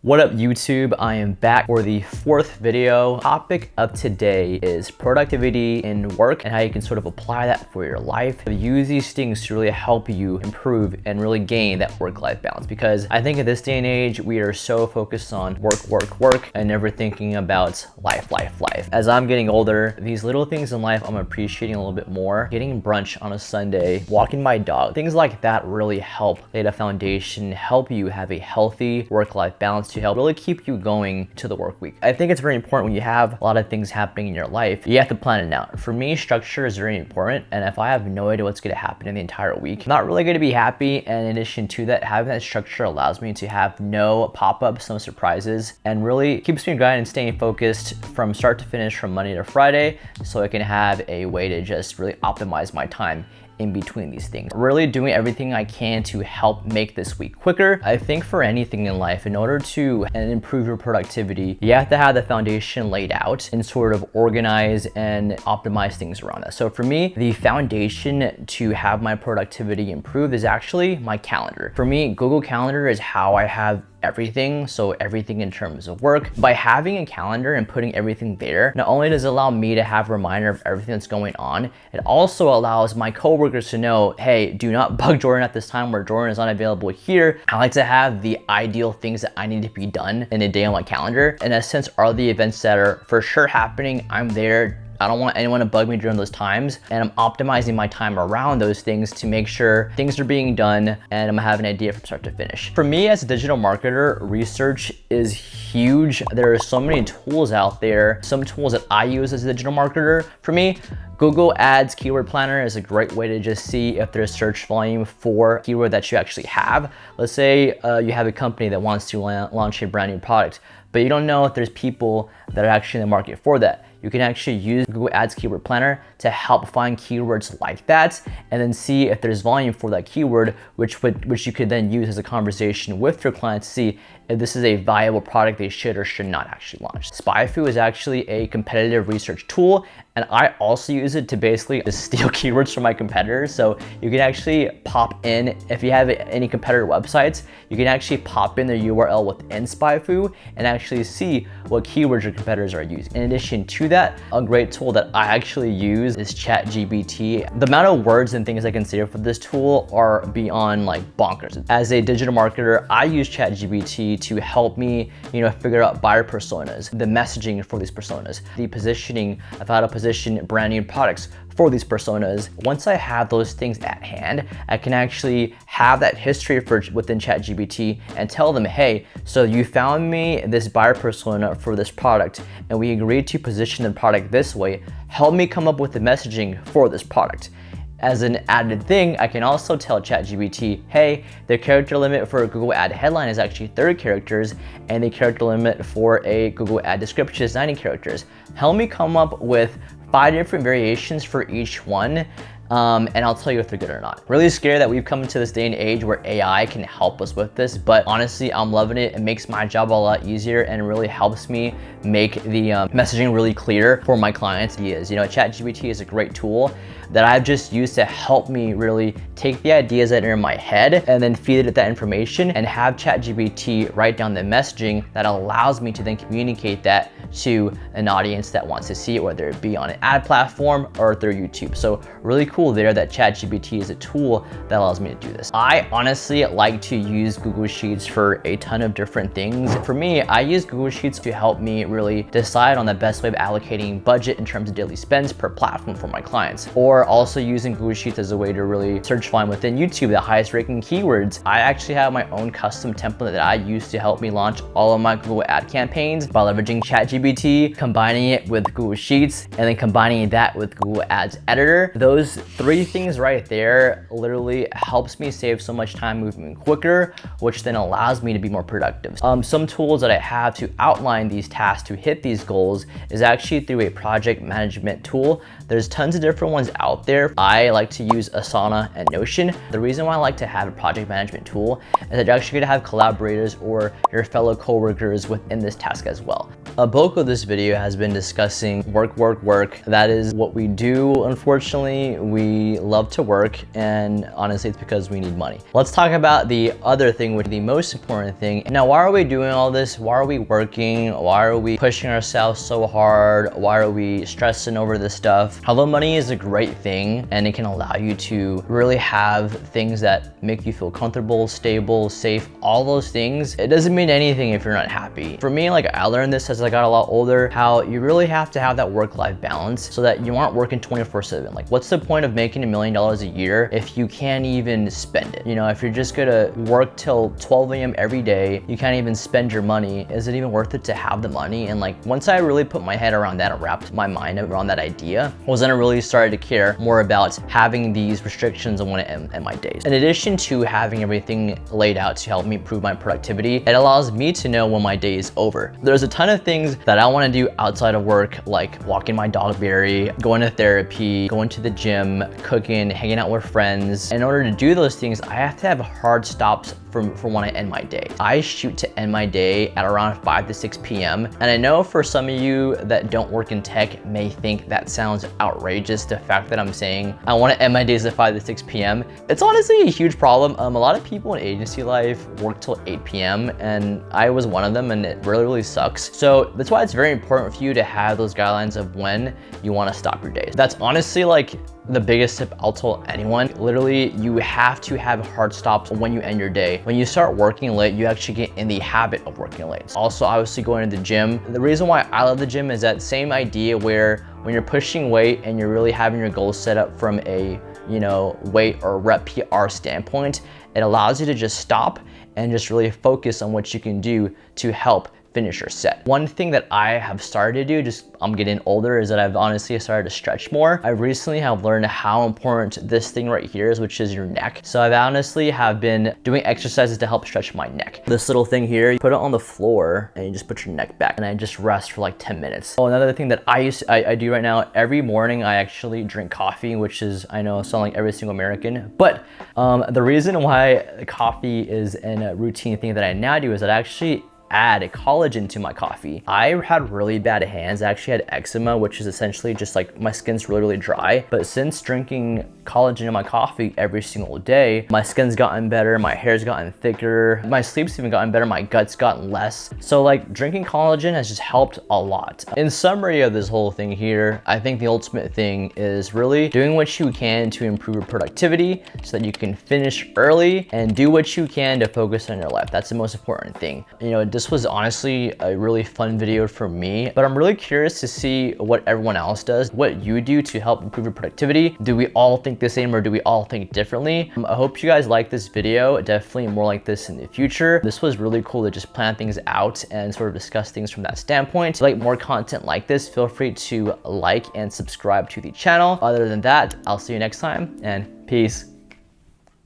What up YouTube? I am back for the fourth video. Topic of today is productivity in work and how you can sort of apply that for your life. Use these things to really help you improve and really gain that work-life balance, because I think in this day and age, we are so focused on work, and never thinking about life. As I'm getting older, these little things in life I'm appreciating a little bit more. Getting brunch on a Sunday, walking my dog, things like that really help lay the foundation, help you have a healthy work-life balance to help really keep you going to the work week. I think it's very important when you have a lot of things happening in your life, you have to plan it out. For me, structure is very important, and if I have no idea what's going to happen in the entire week, I'm not really going to be happy. And in addition to that, having that structure allows me to have no pop-ups, no surprises, and really keeps me going and staying focused from start to finish, from Monday to Friday, so I can have a way to just really optimize my time in between these things. Really doing everything I can to help make this week quicker. I think for anything in life, in order to improve your productivity, you have to have the foundation laid out and sort of organize and optimize things around that. So for me, the foundation to have my productivity improve is actually my calendar. For me, Google Calendar is how I have everything. So everything in terms of work. By having a calendar and putting everything there, not only does it allow me to have a reminder of everything that's going on, it also allows my coworkers to know, hey, do not bug Jordan at this time where Jordan is unavailable here. I like to have the ideal things that I need to be done in a day on my calendar. In a sense, are the events that are for sure happening, I'm there. I don't want anyone to bug me during those times, and I'm optimizing my time around those things to make sure things are being done and I'm having an idea from start to finish. For me as a digital marketer, research is huge. There are so many tools out there, some tools that I use as a digital marketer. For me, Google Ads Keyword Planner is a great way to just see if there's search volume for keyword that you actually have. Let's say you have a company that wants to launch a brand new product, but you don't know if there's people that are actually in the market for that. You can actually use Google Ads Keyword Planner to help find keywords like that, and then see if there's volume for that keyword, which you could then use as a conversation with your client to see if this is a viable product they should or should not actually launch. SpyFu is actually a competitive research tool, and I also use it to basically just steal keywords from my competitors. So you can actually pop in, if you have any competitor websites, you can actually pop in their URL within SpyFu and actually see what keywords your competitors are using. In addition to that, a great tool that I actually use is ChatGPT. The amount of words and things I can say for this tool are beyond like bonkers. As a digital marketer, I use ChatGPT to help me, figure out buyer personas, the messaging for these personas, the positioning of how to position brand new products for these personas. Once I have those things at hand, I can actually have that history within ChatGPT and tell them, hey, so you found me this buyer persona for this product, and we agreed to position the product this way. Help me come up with the messaging for this product. As an added thing, I can also tell ChatGPT, hey, the character limit for a Google ad headline is actually 30 characters, and the character limit for a Google ad description is 90 characters. Help me come up with 5 different variations for each one, and I'll tell you if they're good or not. Really scary that we've come into this day and age where AI can help us with this, but honestly, I'm loving it. It makes my job a lot easier and really helps me make the messaging really clear for my clients' ideas. ChatGPT is a great tool that I've just used to help me really take the ideas that are in my head and then feed it that information and have ChatGPT write down the messaging that allows me to then communicate that to an audience that wants to see it, whether it be on an ad platform or through YouTube. So really cool there that ChatGPT is a tool that allows me to do this. I honestly like to use Google Sheets for a ton of different things. For me, I use Google Sheets to help me really decide on the best way of allocating budget in terms of daily spends per platform for my clients, or also using Google Sheets as a way to really search find within YouTube the highest ranking keywords. I actually have my own custom template that I use to help me launch all of my Google ad campaigns by leveraging ChatGPT, combining it with Google Sheets, and then combining that with Google Ads Editor. Those 3 things right there literally helps me save so much time moving quicker, which then allows me to be more productive. Some tools that I have to outline these tasks to hit these goals is actually through a project management tool. There's tons of different ones out there. I like to use Asana and Notion. The reason why I like to have a project management tool is that you're actually going to have collaborators or your fellow coworkers within this task as well. A bulk of this video has been discussing work. That is what we do. Unfortunately, we love to work, and honestly, it's because we need money. Let's talk about the other thing, which is the most important thing. Now, why are we doing all this? Why are we working? Why are we pushing ourselves so hard? Why are we stressing over this stuff? Although money is a great thing and it can allow you to really have things that make you feel comfortable, stable, safe, all those things, it doesn't mean anything if you're not happy. For me, like, I learned this as I got a lot older, how you really have to have that work-life balance so that you aren't working 24/7. Like, what's the point of making $1 million a year if you can't even spend it? You know, if you're just gonna work till 12 a.m. every day, you can't even spend your money, is it even worth it to have the money? And like, once I really put my head around that and wrapped my mind around that idea, was then I really started to care more about having these restrictions on when I end my days. In addition to having everything laid out to help me improve my productivity, it allows me to know when my day is over. There's a ton of things that I want to do outside of work, like walking my dog Barry, going to therapy, going to the gym, cooking, hanging out with friends. In order to do those things, I have to have hard stops for when I end my day. I shoot to end my day at around 5 to 6 p.m. And I know for some of you that don't work in tech may think that sounds outrageous, the fact that I'm saying I want to end my days at 5 to 6 p.m. It's honestly a huge problem. A lot of people in agency life work till 8 p.m. and I was one of them, and it really sucks. So that's why it's very important for you to have those guidelines of when you want to stop your days. That's honestly like the biggest tip I'll tell anyone. Literally, you have to have hard stops when you end your day. When you start working late, you actually get in the habit of working late. Also, obviously going to the gym. The reason why I love the gym is that same idea where when you're pushing weight and you're really having your goals set up from a, you know, weight or rep PR standpoint, it allows you to just stop and just really focus on what you can do to help finish your set. One thing that I have started to do, I'm getting older, is that I've honestly started to stretch more. I recently have learned how important this thing right here is, which is your neck. So I've honestly have been doing exercises to help stretch my neck. This little thing here, you put it on the floor and you just put your neck back, and I just rest for like 10 minutes. Oh, another thing that I do right now, every morning I actually drink coffee, which is, I know, sound like every single American, but the reason why coffee is a routine thing that I now do is that I actually add collagen to my coffee. I had really bad hands. I actually had eczema, which is essentially just like my skin's really dry. But since drinking collagen in my coffee every single day, my skin's gotten better, my hair's gotten thicker, my sleep's even gotten better, my gut's gotten less. So like, drinking collagen has just helped a lot. In summary of this whole thing here, I think the ultimate thing is really doing what you can to improve your productivity so that you can finish early and do what you can to focus on your life. That's the most important thing. You know, this was honestly a really fun video for me, but I'm really curious to see what everyone else does, what you do to help improve your productivity. Do we all think the same, or do we all think differently? I hope you guys like this video. Definitely more like this in the future. This was really cool to just plan things out and sort of discuss things from that standpoint. If you like more content like this, feel free to like and subscribe to the channel. Other than that, I'll see you next time, and peace.